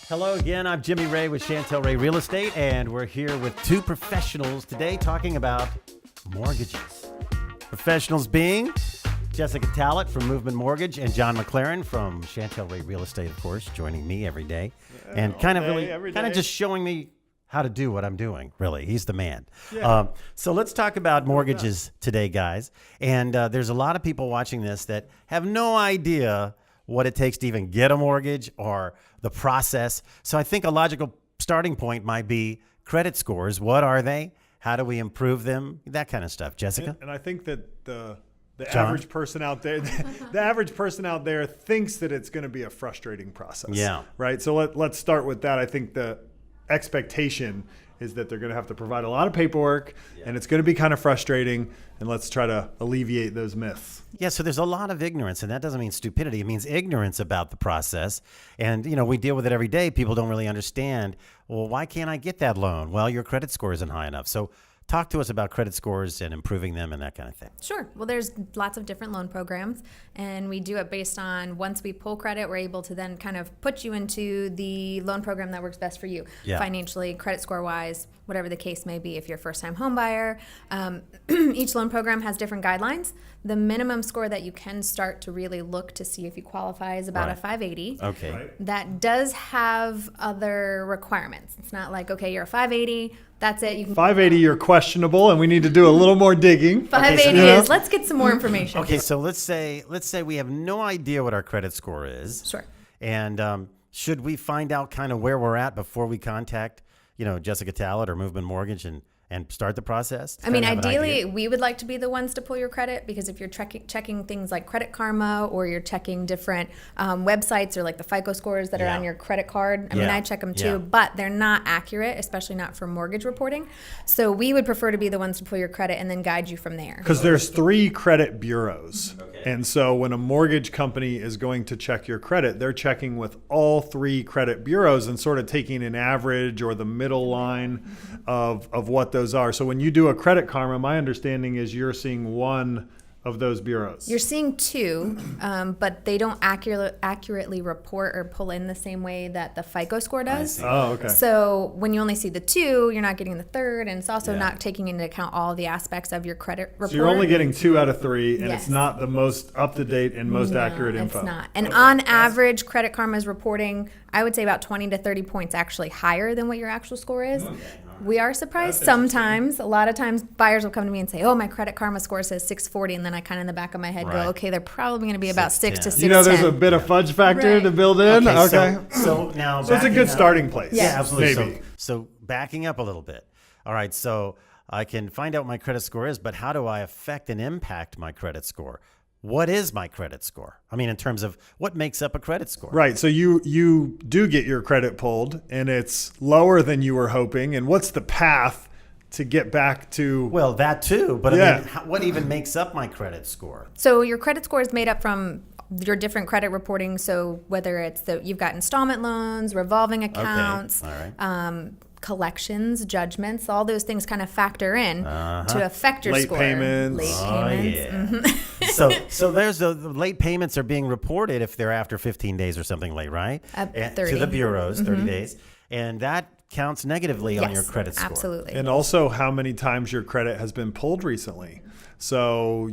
Hello again, I'm Jimmy Ray with Chantel Ray Real Estate, and we're here with two professionals today talking about mortgages. Professionals being Jessica Tallett from Movement Mortgage and John McLaren from Chantel Ray Real Estate, of course, joining me every day and kind of just showing me how to do what I'm doing, really. He's the man. Yeah. So let's talk about mortgages today, guys. And there's a lot of people watching this that have no idea what it takes to even get a mortgage or the process. So I think a logical starting point might be credit scores. What are they? How do we improve them? That kind of stuff. Jessica? And I think that the average person out there, the average person out there thinks that it's going to be a frustrating process. Yeah. Right. So let's start with that. I think the expectation is that they're going to have to provide a lot of paperwork, and it's going to be kind of frustrating. And let's try to alleviate those myths. Yeah, so there's a lot of ignorance, and that doesn't mean stupidity. It means ignorance about the process. And, you know, we deal with it every day. People don't really understand, well, why can't I get that loan? Well, your credit score isn't high enough. So talk to us about credit scores and improving them and that kind of thing. Sure. Well, there's lots of different loan programs, and we do it based on once we pull credit, we're able to then kind of put you into the loan program that works best for you, financially, credit score wise, whatever the case may be. If you're a first-time home buyer, each loan program has different guidelines. The minimum score that you can start to really look to see if you qualify is about a 580. Okay. Right. That does have other requirements. It's not like, okay, you're a 580, that's it. You can 580, you're questionable, and we need to do a little more digging. 580 is, let's get some more information. Okay, so let's say we have no idea what our credit score is. Sure. And should we find out kind of where we're at before we contact, Jessica Tallett or Movement Mortgage and start the process? I mean, ideally, we would like to be the ones to pull your credit, because if you're checking things like Credit Karma, or you're checking different websites, or like the FICO scores that are on your credit card. I mean, I check them too, but they're not accurate, especially not for mortgage reporting. So we would prefer to be the ones to pull your credit and then guide you from there. Because there's 3 credit bureaus. Okay. And so when a mortgage company is going to check your credit, they're checking with all 3 credit bureaus and sort of taking an average or the middle line of what those are. So when you do a Credit Karma, my understanding is you're seeing one of those bureaus. You're seeing 2, but they don't accurately report or pull in the same way that the FICO score does. Oh, okay. So when you only see the 2, you're not getting the 3rd, and it's also not taking into account all the aspects of your credit report. So you're only getting 2 out of 3, and it's not the most up-to-date and most accurate info. It's not. And on average, Credit Karma is reporting, I would say, about 20 to 30 points actually higher than what your actual score is. Okay. We are surprised sometimes. A lot of times buyers will come to me and say, oh, my Credit Karma score says 640. And then I kind of in the back of my head go, okay, they're probably going to be about 6 to 610. There's a bit of fudge factor to build in. Okay. So now it's a good starting place. Yeah, absolutely. Maybe. So backing up a little bit. All right. So I can find out what my credit score is, but how do I affect and impact my credit score? What is my credit score? I mean, in terms of what makes up a credit score. Right. So you do get your credit pulled, and it's lower than you were hoping. And what's the path to get back to? Well, that too. But I mean, what even makes up my credit score? So your credit score is made up from your different credit reporting. So whether it's you've got installment loans, revolving accounts, collections, judgments, all those things kind of factor in to affect your score. Late payments. So there's the late payments are being reported if they're after 15 days or something late, right? 30. To the bureaus, 30 days. And that counts negatively on your credit score. Absolutely. And also how many times your credit has been pulled recently. So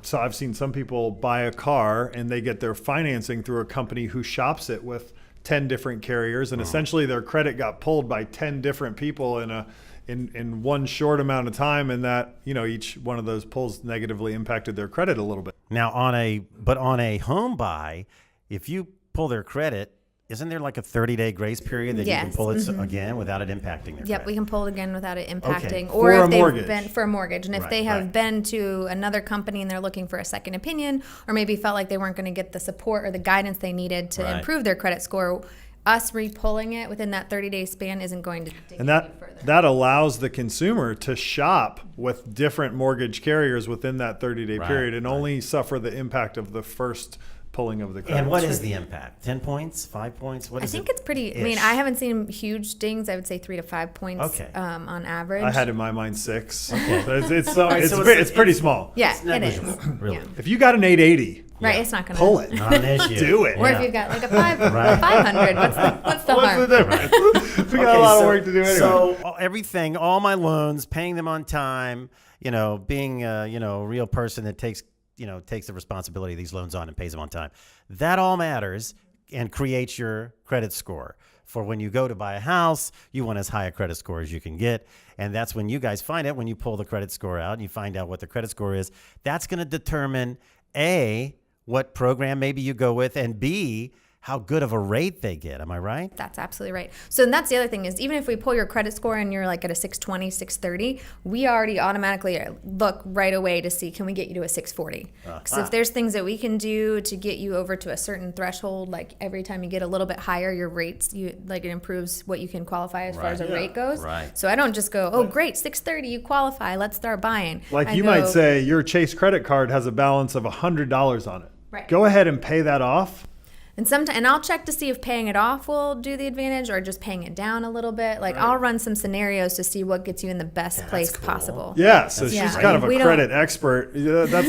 so I've seen some people buy a car and they get their financing through a company who shops it with 10 different carriers, and essentially their credit got pulled by 10 different people in one short amount of time, and that each one of those pulls negatively impacted their credit a little bit. Now on a home buy, if you pull their credit, isn't there like a 30-day grace period that you can pull it again without it impacting their credit? We can pull it again without it impacting. Okay. Or for if a they've mortgage. been for a mortgage. And if they have been to another company and they're looking for a second opinion, or maybe felt like they weren't going to get the support or the guidance they needed to improve their credit score, us re-pulling it within that 30-day span isn't going to take and any further. That allows the consumer to shop with different mortgage carriers within that 30-day period and only suffer the impact of the first pulling of the credit. And what is the impact? 10 points? 5 points? What is it? I think it's pretty. I mean, I haven't seen huge dings. I would say 3 to 5 points on average. I had in my mind 6. Okay. So it's pretty small. Yeah, It's negligible, it is. really. If you got an 880 Right, it's not going to pull it. Not an issue. Do it. Or if you've got like a 500, what's the harm? difference? We got a lot of work to do anyway. So everything, all my loans, paying them on time, being a real person that takes the responsibility of these loans on and pays them on time. That all matters and creates your credit score. For when you go to buy a house, you want as high a credit score as you can get. And that's when you guys find it, when you pull the credit score out and you find out what the credit score is. That's going to determine, A, what program maybe you go with, and B, how good of a rate they get. Am I right? That's absolutely right. So that's the other thing is, even if we pull your credit score and you're like at a 620, 630, we already automatically look right away to see, can we get you to a 640? Because if there's things that we can do to get you over to a certain threshold, like every time you get a little bit higher, your rates, it improves what you can qualify as far as a rate goes. Right. So I don't just go, oh, great, 630, you qualify, let's start buying. Like you might say your Chase credit card has a balance of $100 on it. Right. Go ahead and pay that off. And I'll check to see if paying it off will do the advantage or just paying it down a little bit. Like I'll run some scenarios to see what gets you in the best place possible. Yeah, so she's kind of a credit expert. That's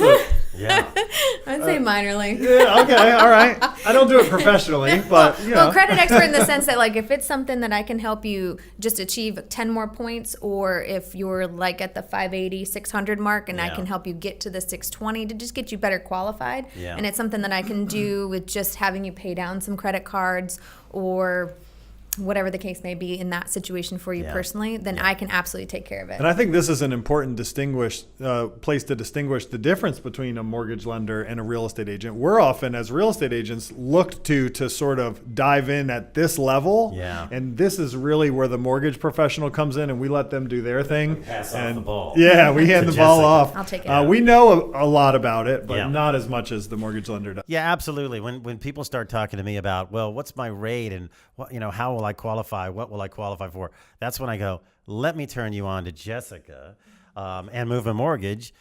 I'd say minorly. Yeah, okay, all right. I don't do it professionally, but Well, credit expert in the sense that like if it's something that I can help you just achieve 10 more points, or if you're like at the 580, 600 mark and I can help you get to the 620 to just get you better qualified. Yeah. And it's something that I can do with just having you pay down some credit cards or whatever the case may be in that situation for you personally, then I can absolutely take care of it. And I think this is an important place to distinguish the difference between a mortgage lender and a real estate agent. We're often, as real estate agents, looked to sort of dive in at this level. Yeah. And this is really where the mortgage professional comes in, and we let them do their thing. Pass off the ball. Yeah, we hand the ball off. I'll take it. We know a lot about it, but not as much as the mortgage lender does. Yeah, absolutely. When people start talking to me about, well, what's my rate and what, how will I qualify? What will I qualify for? That's when I go, let me turn you on to Jessica and Movement Mortgage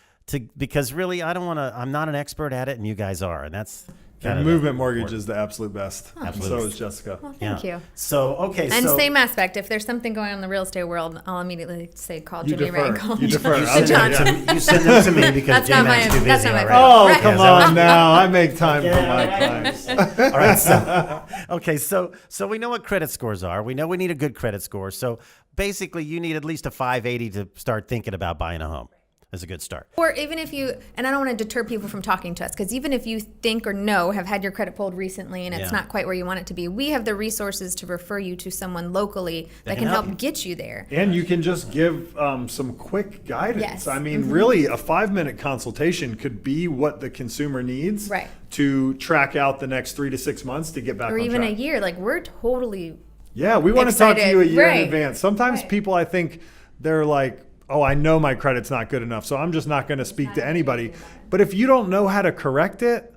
because really I'm not an expert at it and you guys are. And that's And Movement Mortgage is the absolute best. Absolutely. So is Jessica. Well, thank you. So, okay. And same aspect. If there's something going on in the real estate world, I'll immediately say, call Jimmy Ray. You defer. John. You send them to me because J-Mac's too busy. That's not my already. Oh, Right. come on now. I make time for my clients. All right. Okay. So we know what credit scores are. We know we need a good credit score. So basically, you need at least a 580 to start thinking about buying a home. That's a good start. Or even if you, and I don't want to deter people from talking to us, because even if you think or have had your credit pulled recently and it's not quite where you want it to be, we have the resources to refer you to someone locally that can help get you there. And you can just give some quick guidance. Yes. I mean, really, a 5-minute consultation could be what the consumer needs to track out the next 3 to 6 months to get back on track. Or even a year. Like, we're totally Yeah, we want to talk to you a year in advance. Sometimes Right. people, I think, they're like, oh, I know my credit's not good enough, so I'm just not going to speak to anybody. But if you don't know how to correct it,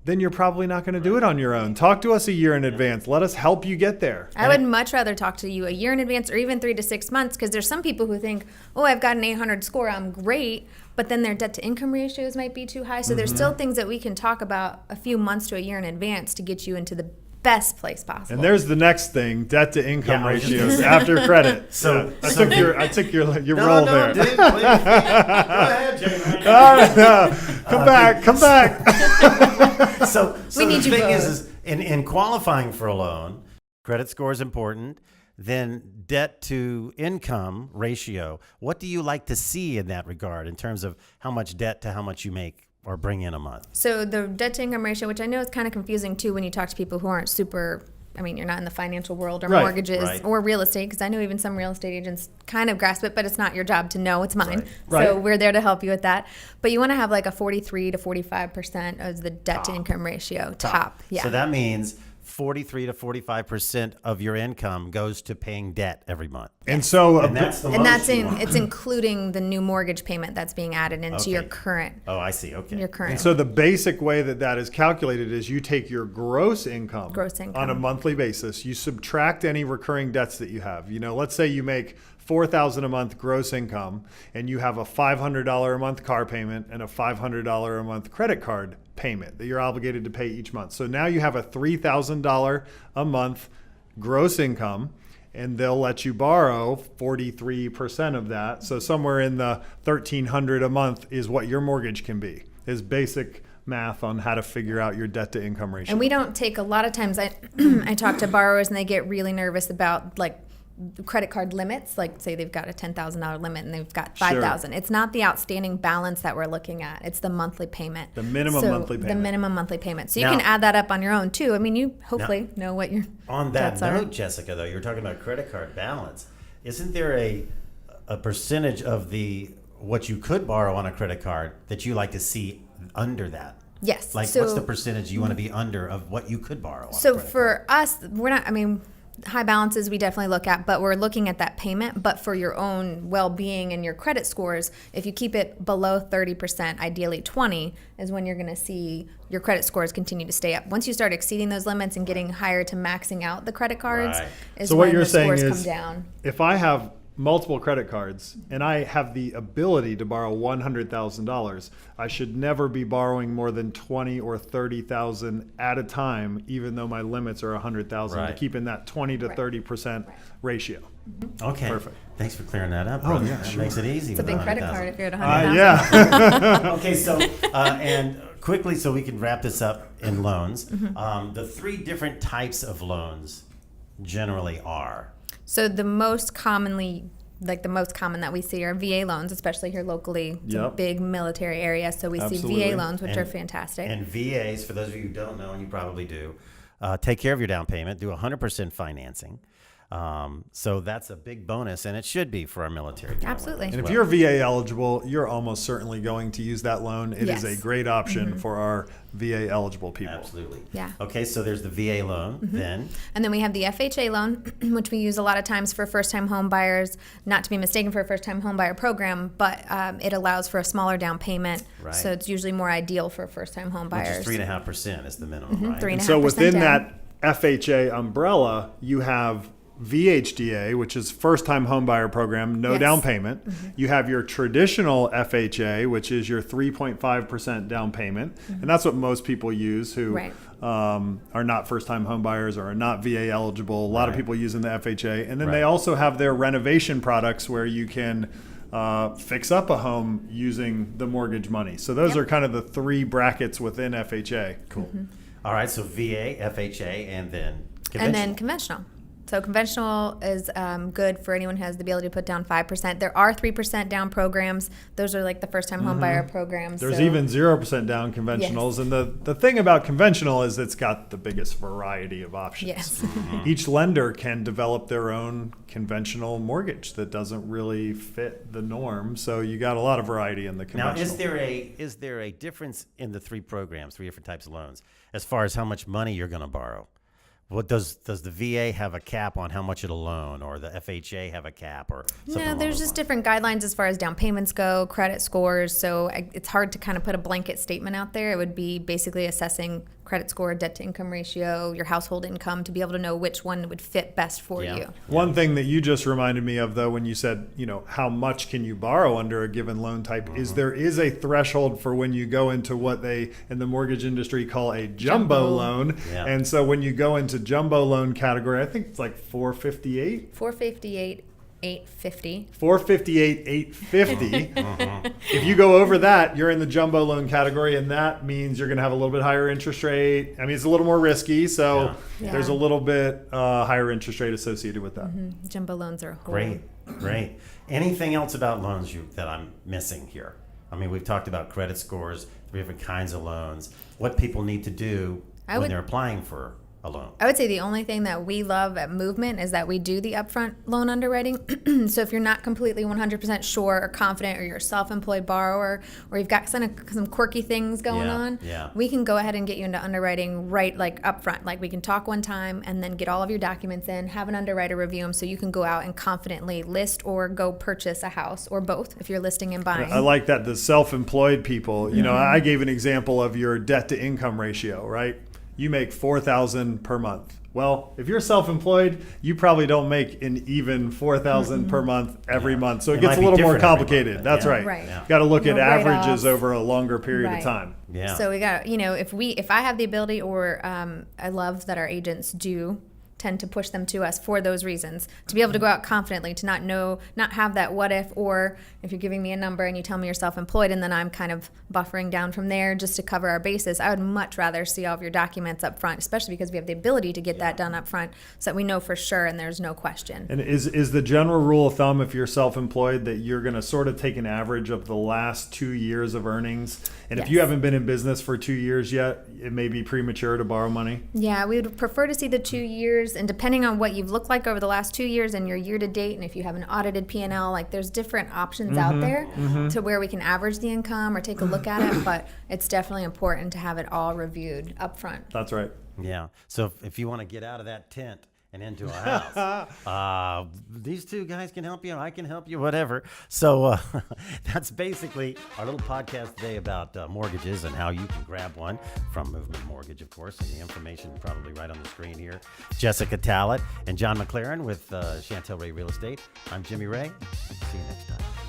then you're probably not going to do it on your own. Talk to us a year in advance. Let us help you get there. I would much rather talk to you a year in advance or even 3 to 6 months, because there's some people who think, oh, I've got an 800 score, I'm great, but then their debt to income ratios might be too high. So there's still things that we can talk about a few months to a year in advance to get you into the best place possible. And there's the next thing, debt to income ratios after credit. So I took your role there. Dude, please. Go ahead, Jay. Come back. So We need the you thing both. is in qualifying for a loan, credit score is important. Then debt to income ratio. What do you like to see in that regard in terms of how much debt to how much you make or bring in a month? So the debt to income ratio, which I know is kind of confusing too when you talk to people who aren't super, I mean, you're not in the financial world or mortgages or real estate, because I know even some real estate agents kind of grasp it, but it's not your job to know, it's mine. So we're there to help you with that. But you want to have like a 43 to 45% of the debt to income ratio top. Yeah. So that means 43 to 45% of your income goes to paying debt every month. And so that's it's including the new mortgage payment that's being added into your current. Oh, I see. Okay. Your current. And so the basic way that is calculated is you take your gross income on a monthly basis. You subtract any recurring debts that you have. Let's say you make $4,000 a month gross income and you have a $500 a month car payment and a $500 a month credit card payment that you're obligated to pay each month. So now you have a $3,000 a month gross income, and they'll let you borrow 43% of that. So somewhere in the $1,300 a month is what your mortgage can be, is basic math on how to figure out your debt to income ratio. And we don't take a lot of times. I talk to borrowers and they get really nervous about like credit card limits. Like say they've got a $10,000 limit and they've got $5,000. Sure. It's not the outstanding balance that we're looking at. It's the monthly payment. The minimum monthly payment. The minimum monthly payment. So you can add that up on your own too. I mean, you hopefully know what your on that debts note, are. Jessica, though, you're talking about credit card balance. Isn't there a percentage of what you could borrow on a credit card that you like to see under that? Yes. Like, what's the percentage you want to be under of what you could borrow on a credit card? For us, we're not, I mean, high balances we definitely look at, but we're looking at that payment. But for your own well-being and your credit scores, if you keep it below 30%, ideally 20, is when you're going to see your credit scores continue to stay up. Once you start exceeding those limits and getting higher to maxing out the credit cards, is so when what you're the saying scores is, come down. If I have multiple credit cards and I have the ability to borrow $100,000, I should never be borrowing more than 20 or 30,000 at a time, even though my limits are 100,000, to keep in that 20 to 30% ratio. Okay. Perfect. Thanks for clearing that up. Oh, yeah, that sure. makes it easy. It's a with big credit 100,000. card if you're at 100,000. Yeah. Okay, so and quickly, so we can wrap this up in loans. The 3 different types of loans generally are. So the most common that we see are VA loans, especially here locally. It's a big military area, so we see VA loans, which are fantastic. And VAs, for those of you who don't know, and you probably do, take care of your down payment, do 100% financing. So that's a big bonus, and it should be for our military. Absolutely. And if you're VA eligible, you're almost certainly going to use that loan. It is a great option for our VA eligible people. Absolutely. Yeah. Okay, so there's the VA loan then. And then we have the FHA loan, which we use a lot of times for first-time home buyers, not to be mistaken for a first-time home buyer program, but it allows for a smaller down payment. Right. So it's usually more ideal for first-time home buyers. Which is 3.5% is the minimum, right? 3.5% And so within down. that FHA umbrella, you have VHDA, which is first-time homebuyer program, no down payment. You have your traditional FHA, which is your 3.5% down payment, and that's what most people use who are not first-time homebuyers or are not VA eligible. A lot of people using the FHA, and then they also have their renovation products where you can fix up a home using the mortgage money. So those are kind of the 3 brackets within FHA. Cool. All right, so VA, FHA, and then conventional. And then conventional. So conventional is good for anyone who has the ability to put down 5%. There are 3% down programs. Those are like the first-time home buyer programs. There's even 0% down conventionals. And the thing about conventional is it's got the biggest variety of options. Yes. Each lender can develop their own conventional mortgage that doesn't really fit the norm. So you got a lot of variety in the conventional. Now, is there a difference in the 3 programs, 3 different types of loans, as far as how much money you're going to borrow? What does the VA have a cap on how much it'll loan, or the FHA have a cap, or something? No, there's just different guidelines as far as down payments go, credit scores. So it's hard to kind of put a blanket statement out there. It would be basically assessing credit score, debt to income ratio, your household income to be able to know which one would fit best for you. One thing that you just reminded me of, though, when you said, how much can you borrow under a given loan type, is there is a threshold for when you go into what they in the mortgage industry call a jumbo loan. Yeah. And so when you go into jumbo loan category, I think it's like 458. 458, 850. 458, 850. If you go over that, you're in the jumbo loan category, and that means you're going to have a little bit higher interest rate. I mean, it's a little more risky, so there's a little bit higher interest rate associated with that. Jumbo loans are Great. Anything else about loans that I'm missing here? I mean, we've talked about credit scores, 3 different kinds of loans, what people need to do when they're applying for a loan. I would say the only thing that we love at Movement is that we do the upfront loan underwriting. So if you're not completely 100% sure or confident, or you're a self-employed borrower, or you've got some quirky things going on, we can go ahead and get you into underwriting right upfront. Like we can talk one time and then get all of your documents in, have an underwriter review them so you can go out and confidently list or go purchase a house, or both if you're listing and buying. I like that, the self-employed people. I gave an example of your debt to income ratio, right? You make $4,000 per month. Well, if you're self-employed, you probably don't make an even $4,000 per month every month. So it gets a little more complicated. That's right. Got to look at averages over a longer period of time. So we got, if I have the ability, or I love that our agents do tend to push them to us for those reasons. To be able to go out confidently, to not have that what if, or if you're giving me a number and you tell me you're self-employed and then I'm kind of buffering down from there just to cover our bases. I would much rather see all of your documents up front, especially because we have the ability to get that done up front so that we know for sure and there's no question. And is the general rule of thumb, if you're self-employed, that you're going to sort of take an average of the last 2 years of earnings? And if you haven't been in business for 2 years yet, it may be premature to borrow money? Yeah, we would prefer to see the 2 years, and depending on what you've looked like over the last 2 years and your year-to-date, and if you have an audited P&L, like there's different options out there to where we can average the income or take a look at it, but it's definitely important to have it all reviewed up front. That's right. Yeah. So if you want to get out of that tent and into a house, these two guys can help you, I can help you, whatever. So that's basically our little podcast today about mortgages and how you can grab one from Movement Mortgage, of course, and the information probably right on the screen here. Jessica Tallett and John McLaren with Chantel Ray Real Estate. I'm Jimmy Ray. See you next time.